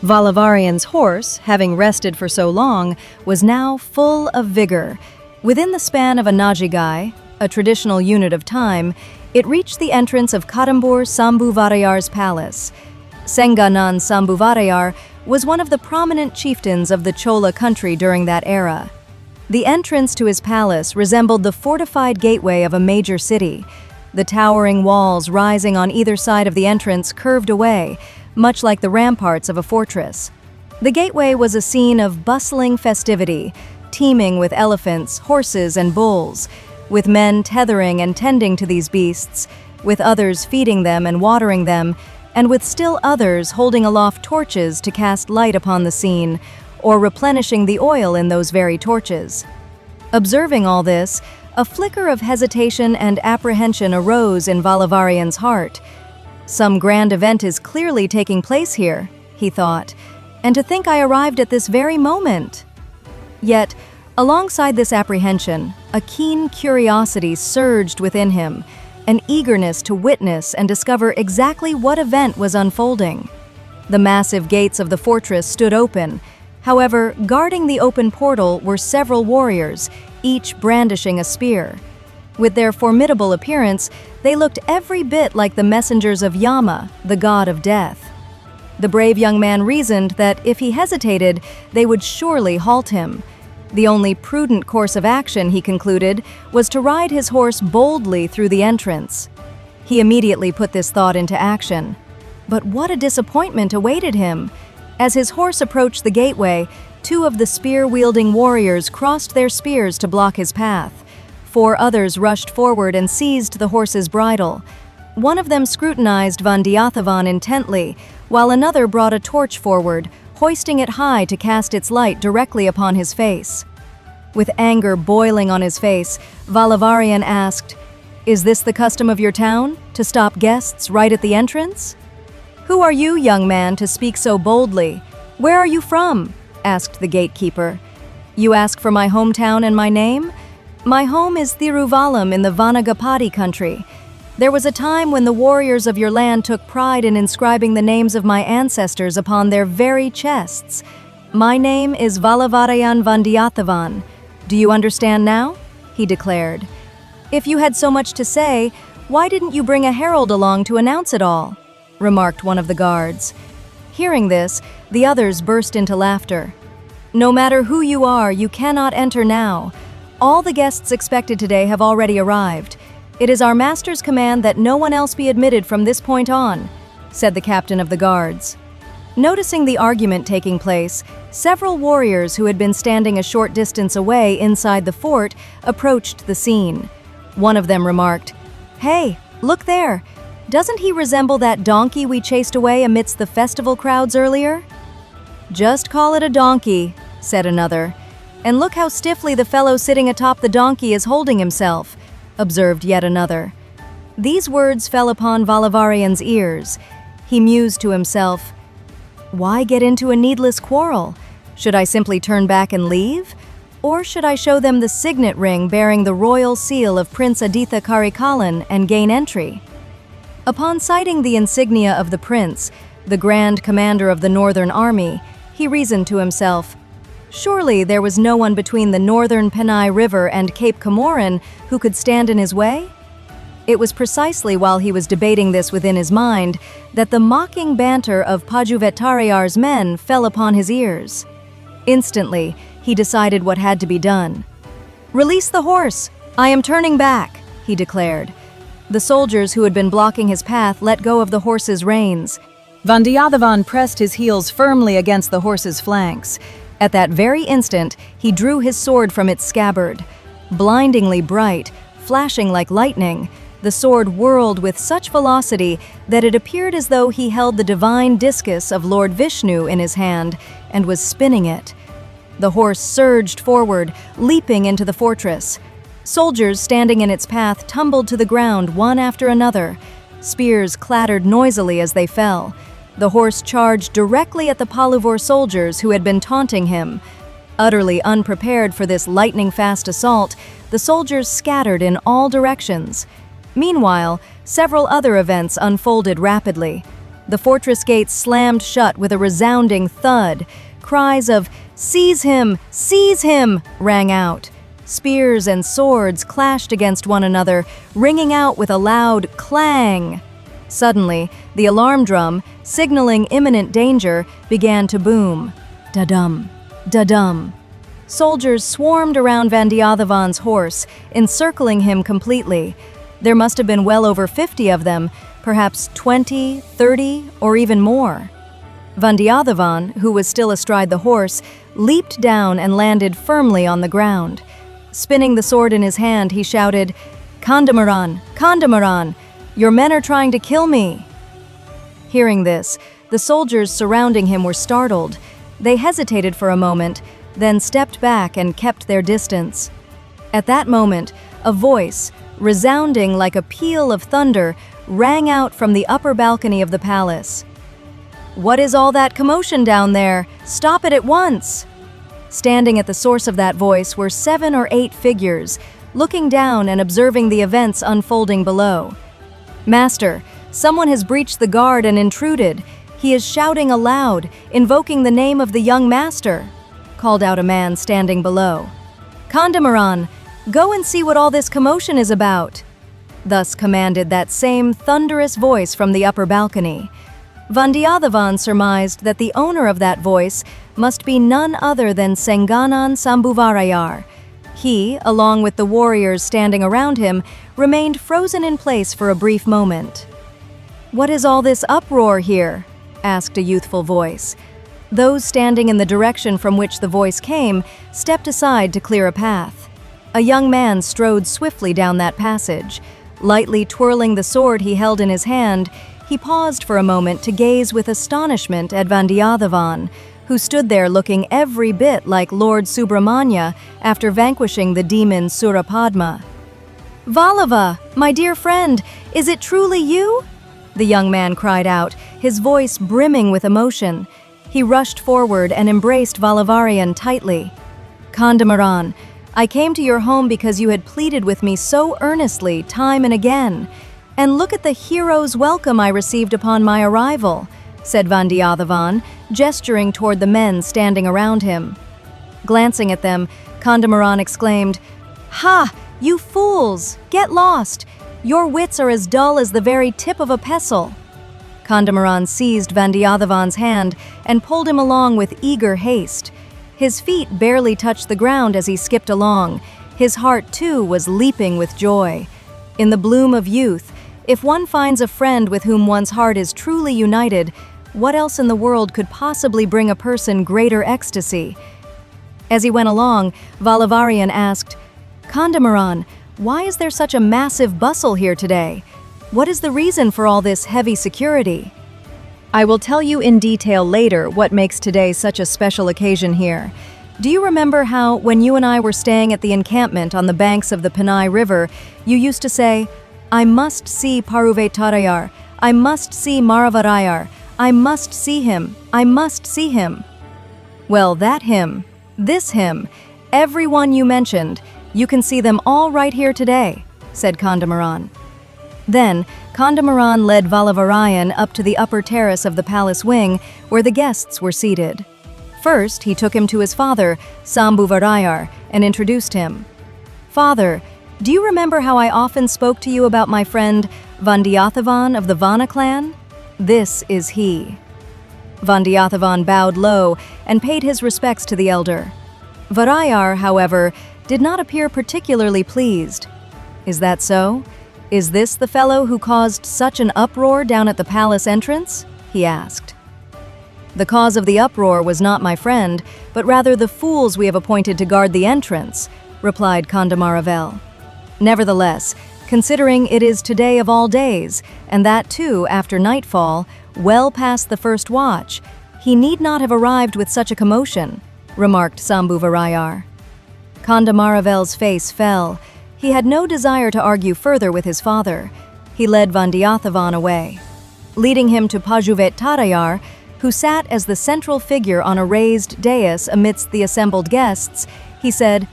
Vallavarayan's horse, having rested for so long, was now full of vigor. Within the span of a Najigai, a traditional unit of time, it reached the entrance of Kadambur Sambhuvarayar's palace. Senganan Sambhuvarayar was one of the prominent chieftains of the Chola country during that era. The entrance to his palace resembled the fortified gateway of a major city. The towering walls rising on either side of the entrance curved away, much like the ramparts of a fortress. The gateway was a scene of bustling festivity, teeming with elephants, horses, and bulls, with men tethering and tending to these beasts, with others feeding them and watering them, and with still others holding aloft torches to cast light upon the scene, or replenishing the oil in those very torches. Observing all this, a flicker of hesitation and apprehension arose in Vallavarayan's heart. Some grand event is clearly taking place here, he thought, and to think I arrived at this very moment. Yet, alongside this apprehension, a keen curiosity surged within him, an eagerness to witness and discover exactly what event was unfolding. The massive gates of the fortress stood open. However, guarding the open portal were several warriors, each brandishing a spear. With their formidable appearance, they looked every bit like the messengers of Yama, the god of death. The brave young man reasoned that if he hesitated, they would surely halt him. The only prudent course of action, he concluded, was to ride his horse boldly through the entrance. He immediately put this thought into action. But what a disappointment awaited him! As his horse approached the gateway, two of the spear-wielding warriors crossed their spears to block his path. 4 others rushed forward and seized the horse's bridle. One of them scrutinized Vandiyathevan intently, while another brought a torch forward, hoisting it high to cast its light directly upon his face. With anger boiling on his face, Vallavarayan asked, "Is this the custom of your town, to stop guests right at the entrance?" "Who are you, young man, to speak so boldly? Where are you from?" asked the gatekeeper. "You ask for my hometown and my name? My home is Thiruvallam in the Vanagapati country. There was a time when the warriors of your land took pride in inscribing the names of my ancestors upon their very chests. My name is Vallavarayan Vandiyathevan. Do you understand now?" he declared. "If you had so much to say, why didn't you bring a herald along to announce it all?" remarked one of the guards. Hearing this, the others burst into laughter. "No matter who you are, you cannot enter now. All the guests expected today have already arrived. It is our master's command that no one else be admitted from this point on," said the captain of the guards. Noticing the argument taking place, several warriors who had been standing a short distance away inside the fort approached the scene. One of them remarked, "Hey, look there! Doesn't he resemble that donkey we chased away amidst the festival crowds earlier?" "Just call it a donkey," said another. "And look how stiffly the fellow sitting atop the donkey is holding himself," observed yet another. These words fell upon Vallavarayan's ears. He mused to himself, "Why get into a needless quarrel? Should I simply turn back and leave? Or should I show them the signet ring bearing the royal seal of Prince Aditha Karikalan and gain entry?" Upon sighting the insignia of the prince, the Grand Commander of the Northern Army, he reasoned to himself, "Surely there was no one between the northern Penai River and Cape Comorin who could stand in his way?" It was precisely while he was debating this within his mind that the mocking banter of Pajuvettaraiyar's men fell upon his ears. Instantly, he decided what had to be done. "Release the horse! I am turning back," he declared. The soldiers who had been blocking his path let go of the horse's reins. Vandiyathevan pressed his heels firmly against the horse's flanks. At that very instant, he drew his sword from its scabbard. Blindingly bright, flashing like lightning, the sword whirled with such velocity that it appeared as though he held the divine discus of Lord Vishnu in his hand and was spinning it. The horse surged forward, leaping into the fortress. Soldiers standing in its path tumbled to the ground one after another. Spears clattered noisily as they fell. The horse charged directly at the Paluvur soldiers who had been taunting him. Utterly unprepared for this lightning-fast assault, the soldiers scattered in all directions. Meanwhile, several other events unfolded rapidly. The fortress gates slammed shut with a resounding thud. Cries of, "Seize him! Seize him!" rang out. Spears and swords clashed against one another, ringing out with a loud clang. Suddenly, the alarm drum, signaling imminent danger, began to boom. Da-dum, da-dum. Soldiers swarmed around Vandiyathevan's horse, encircling him completely. There must have been well over 50 of them, perhaps 20, 30, or even more. Vandiyathevan, who was still astride the horse, leaped down and landed firmly on the ground. Spinning the sword in his hand, he shouted, "Kadambur, Kadambur, your men are trying to kill me." Hearing this, the soldiers surrounding him were startled. They hesitated for a moment, then stepped back and kept their distance. At that moment, a voice, resounding like a peal of thunder, rang out from the upper balcony of the palace. "What is all that commotion down there? Stop it at once!" Standing at the source of that voice were 7 or 8 figures, looking down and observing the events unfolding below. "Master, someone has breached the guard and intruded. He is shouting aloud, invoking the name of the young master," called out a man standing below. "Kadambur, go and see what all this commotion is about," thus commanded that same thunderous voice from the upper balcony. Vandiyathevan surmised that the owner of that voice must be none other than Senganan Sambuvarayar. He, along with the warriors standing around him, remained frozen in place for a brief moment. "What is all this uproar here?" asked a youthful voice. Those standing in the direction from which the voice came stepped aside to clear a path. A young man strode swiftly down that passage. Lightly twirling the sword he held in his hand, he paused for a moment to gaze with astonishment at Vandiyathevan, who stood there looking every bit like Lord Subramanya after vanquishing the demon Surapadma. "Vallava, my dear friend, is it truly you?" the young man cried out, his voice brimming with emotion. He rushed forward and embraced Vallavarayan tightly. "Kadambur, I came to your home because you had pleaded with me so earnestly time and again. And look at the hero's welcome I received upon my arrival," said Vandiyathevan, gesturing toward the men standing around him. Glancing at them, Kadambur exclaimed, "Ha! You fools! Get lost! Your wits are as dull as the very tip of a pestle." Kadambur seized Vandiyathevan's hand and pulled him along with eager haste. His feet barely touched the ground as he skipped along. His heart, too, was leaping with joy. In the bloom of youth, if one finds a friend with whom one's heart is truly united, what else in the world could possibly bring a person greater ecstasy? As he went along, Vallavarayan asked, "Kadambur, why is there such a massive bustle here today? What is the reason for all this heavy security?" "I will tell you in detail later what makes today such a special occasion here. Do you remember how, when you and I were staying at the encampment on the banks of the Panay River, you used to say, 'I must see Paruvetarayar, I must see Maravarayar, I must see him, I must see him'? Well, that him, this him, everyone you mentioned, you can see them all right here today," said Kadambur. Then, Kadambur led Vallavarayan up to the upper terrace of the palace wing, where the guests were seated. First, he took him to his father, Sambuvarayar, and introduced him. "Father, do you remember how I often spoke to you about my friend Vandiyathevan of the Vana clan? This is he." Vandiyathevan bowed low and paid his respects to the elder. Varayar, however, did not appear particularly pleased. "Is that so? Is this the fellow who caused such an uproar down at the palace entrance?" he asked. "The cause of the uproar was not my friend, but rather the fools we have appointed to guard the entrance," replied Kadambur. "Nevertheless, considering it is today of all days, and that too after nightfall, well past the first watch, he need not have arrived with such a commotion," remarked Sambuvarayar. Kadambura's face fell. He had no desire to argue further with his father. He led Vandiyathevan away. Leading him to Pajuvetarayar, who sat as the central figure on a raised dais amidst the assembled guests, he said,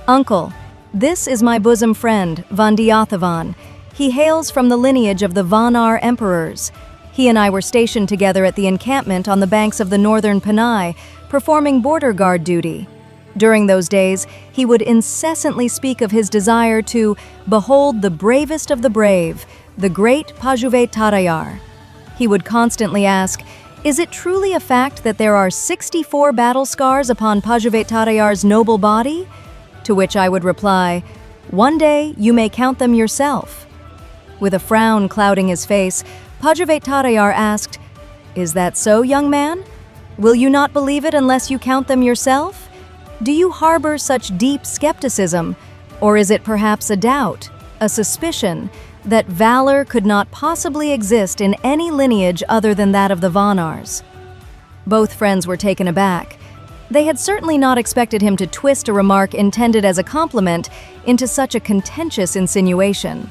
"Uncle, this is my bosom friend, Vandiyathevan. He hails from the lineage of the Vanar emperors. He and I were stationed together at the encampment on the banks of the northern Panay, performing border guard duty. During those days, he would incessantly speak of his desire to behold the bravest of the brave, the great Pajuvete. He would constantly ask, "Is it truly a fact that there are 64 battle scars upon Pajuvete noble body?" To which I would reply, "One day you may count them yourself." With a frown clouding his face, Pajuvete asked, "Is that so, young man? Will you not believe it unless you count them yourself? Do you harbor such deep skepticism, or is it perhaps a doubt, a suspicion, that valor could not possibly exist in any lineage other than that of the Vanars?" Both friends were taken aback. They had certainly not expected him to twist a remark intended as a compliment into such a contentious insinuation.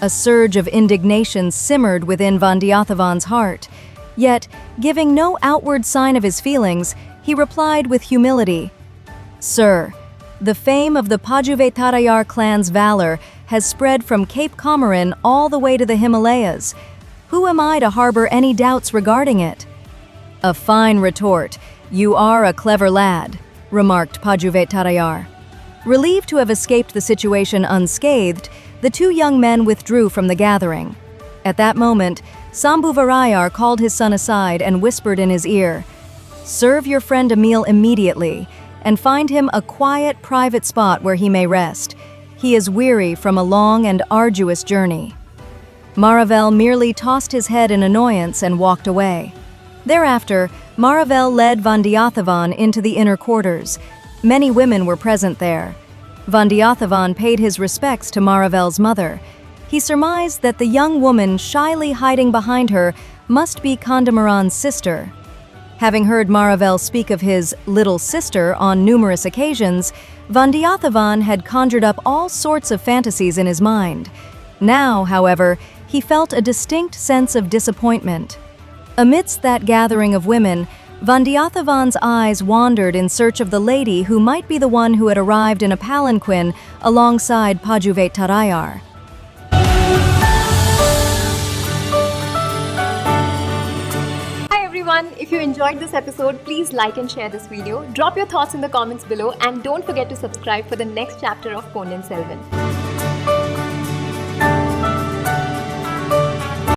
A surge of indignation simmered within Vandiyathevan's heart, yet, giving no outward sign of his feelings, he replied with humility, "Sir, the fame of the Pajuvete clan's valor has spread from Cape Comorin all the way to the Himalayas. Who am I to harbor any doubts regarding it?" "A fine retort. You are a clever lad," remarked Pajuvete. Relieved to have escaped the situation unscathed, the two young men withdrew from the gathering. At that moment, Sambhuvarayar called his son aside and whispered in his ear, "Serve your friend a meal immediately, and find him a quiet, private spot where he may rest. He is weary from a long and arduous journey." Maravel merely tossed his head in annoyance and walked away. Thereafter, Maravel led Vandiyathevan into the inner quarters. Many women were present there. Vandiyathevan paid his respects to Maravel's mother. He surmised that the young woman shyly hiding behind her must be Kadambur's sister. Having heard Maravel speak of his little sister on numerous occasions, Vandiyathevan had conjured up all sorts of fantasies in his mind. Now, however, he felt a distinct sense of disappointment. Amidst that gathering of women, Vandiyathevan's eyes wandered in search of the lady who might be the one who had arrived in a palanquin alongside Pajuvete. If you enjoyed this episode, please like and share this video. Drop your thoughts in the comments below and don't forget to subscribe for the next chapter of Ponniyin Selvan.